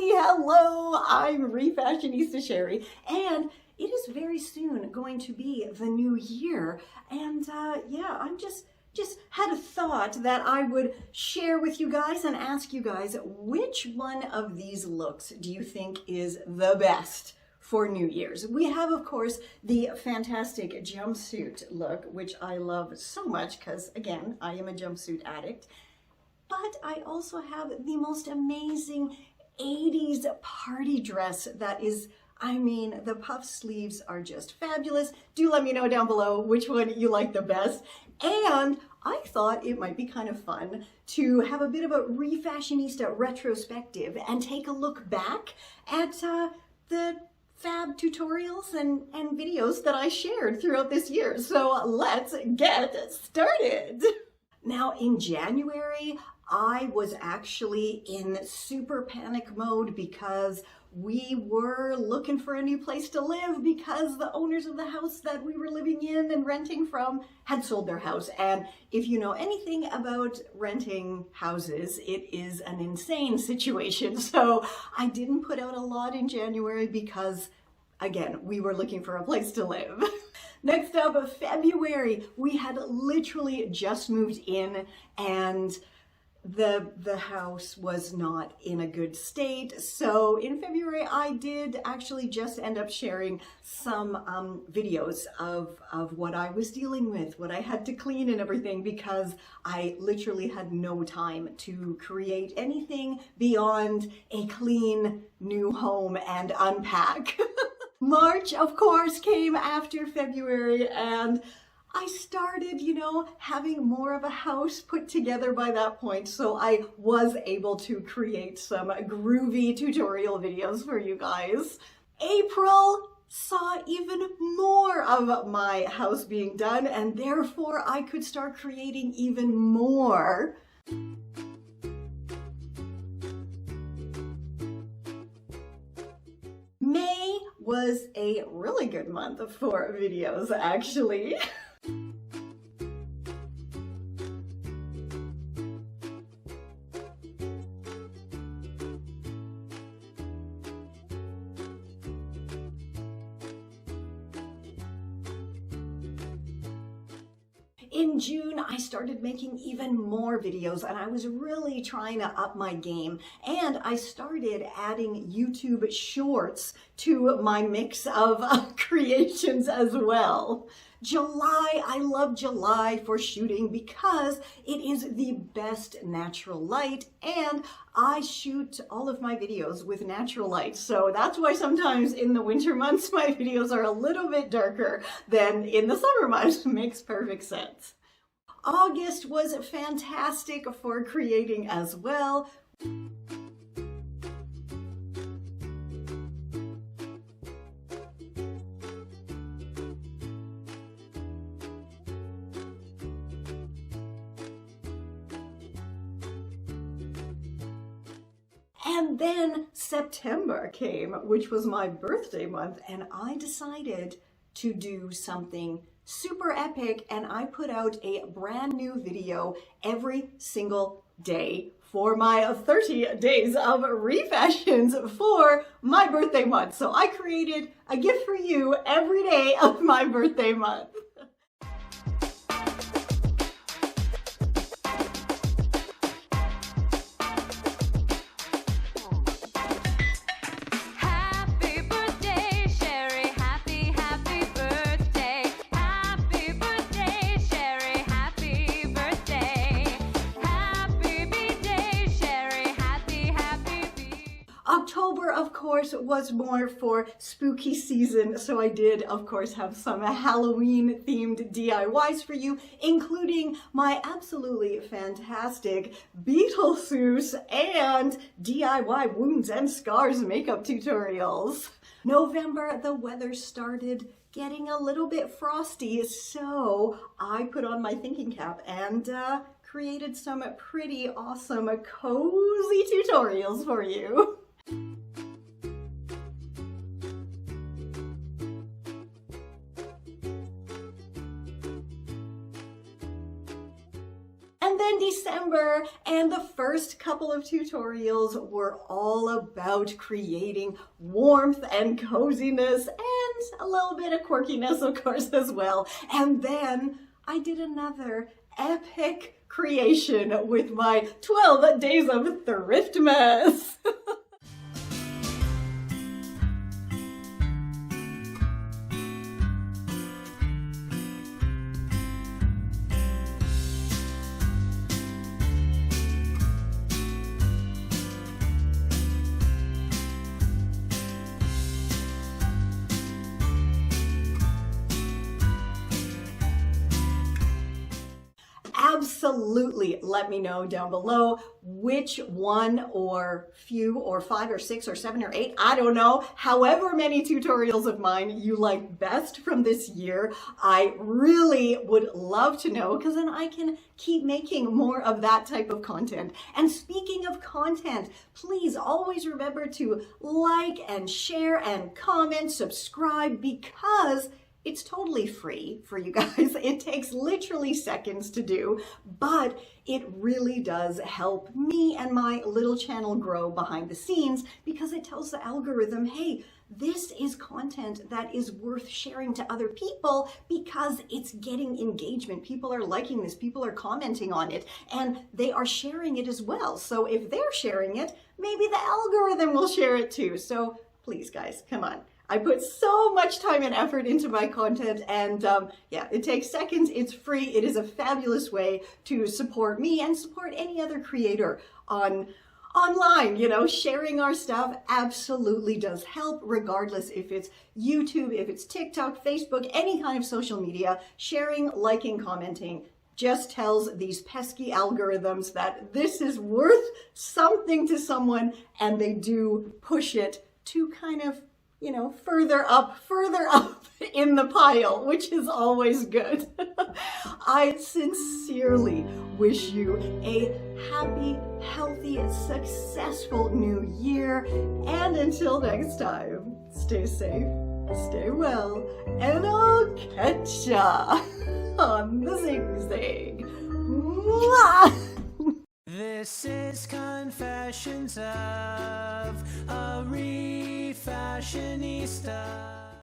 Hello, I'm Refashionista Sheri, and it is very soon going to be the new year, and yeah, I'm just had a thought that I would share with you guys and ask you guys, which one of these looks do you think is the best for New Year's? We have, of course, the fantastic jumpsuit look, which I love so much because, again, I am a jumpsuit addict. But I also have the most amazing 80s party dress that is, I mean, the puff sleeves are just fabulous. Do let me know down below which one you like the best. And I thought it might be kind of fun to have a bit of a Refashionista retrospective and take a look back at the fab tutorials and videos that I shared throughout this year. So let's get started. Now in January, I was actually in super panic mode because we were looking for a new place to live because the owners of the house that we were living in and renting from had sold their house. And if you know anything about renting houses, it is an insane situation. So I didn't put out a lot in January because, again, we were looking for a place to live. Next up, February, we had literally just moved in and the house was not in a good state. So in February, I did actually just end up sharing some videos of what I was dealing with, what I had to clean and everything, because I literally had no time to create anything beyond a clean new home and unpack. March, of course, came after February, and I started, you know, having more of a house put together by that point, so I was able to create some groovy tutorial videos for you guys. April saw even more of my house being done, and therefore I could start creating even more. May was a really good month for videos, actually. In June, I started making even more videos, and I was really trying to up my game, and I started adding YouTube shorts to my mix of creations as well. July, I love July for shooting because it is the best natural light, and I shoot all of my videos with natural light. So that's why sometimes in the winter months, my videos are a little bit darker than in the summer months. Makes perfect sense. August was fantastic for creating as well. And then September came, which was my birthday month, and I decided to do something super epic, and I put out a brand new video every single day for my 30 days of refashions for my birthday month. So I created a gift for you every day of my birthday month. October, of course, was more for spooky season, so I did, of course, have some Halloween-themed DIYs for you, including my absolutely fantastic Beetlejuice and DIY wounds and scars makeup tutorials. November, the weather started getting a little bit frosty, so I put on my thinking cap and created some pretty awesome cozy tutorials for you. And then in December, and the first couple of tutorials were all about creating warmth and coziness and a little bit of quirkiness, of course, as well. And then I did another epic creation with my 12 days of thriftmas. Absolutely let me know down below which one or few or 5 or 6 or 7 or 8, I don't know, however many tutorials of mine you like best from this year. I really would love to know, because then I can keep making more of that type of content. And speaking of content, please always remember to like and share and comment, subscribe, because it's totally free for you guys. It takes literally seconds to do, but it really does help me and my little channel grow behind the scenes, because it tells the algorithm, hey, this is content that is worth sharing to other people because it's getting engagement. People are liking this, people are commenting on it, and they are sharing it as well. So if they're sharing it, maybe the algorithm will share it too. So please, guys, come on. I put so much time and effort into my content, and yeah, it takes seconds, it's free, it is a fabulous way to support me and support any other creator online. You know, sharing our stuff absolutely does help, regardless if it's YouTube, if it's TikTok, Facebook, any kind of social media. Sharing, liking, commenting just tells these pesky algorithms that this is worth something to someone, and they do push it to kind of, you know, further up in the pile, which is always good. I sincerely wish you a happy, healthy, successful new year. And until next time, stay safe, stay well, and I'll catch ya on the zigzag. Mwah! This is Confessions of a Refashionista.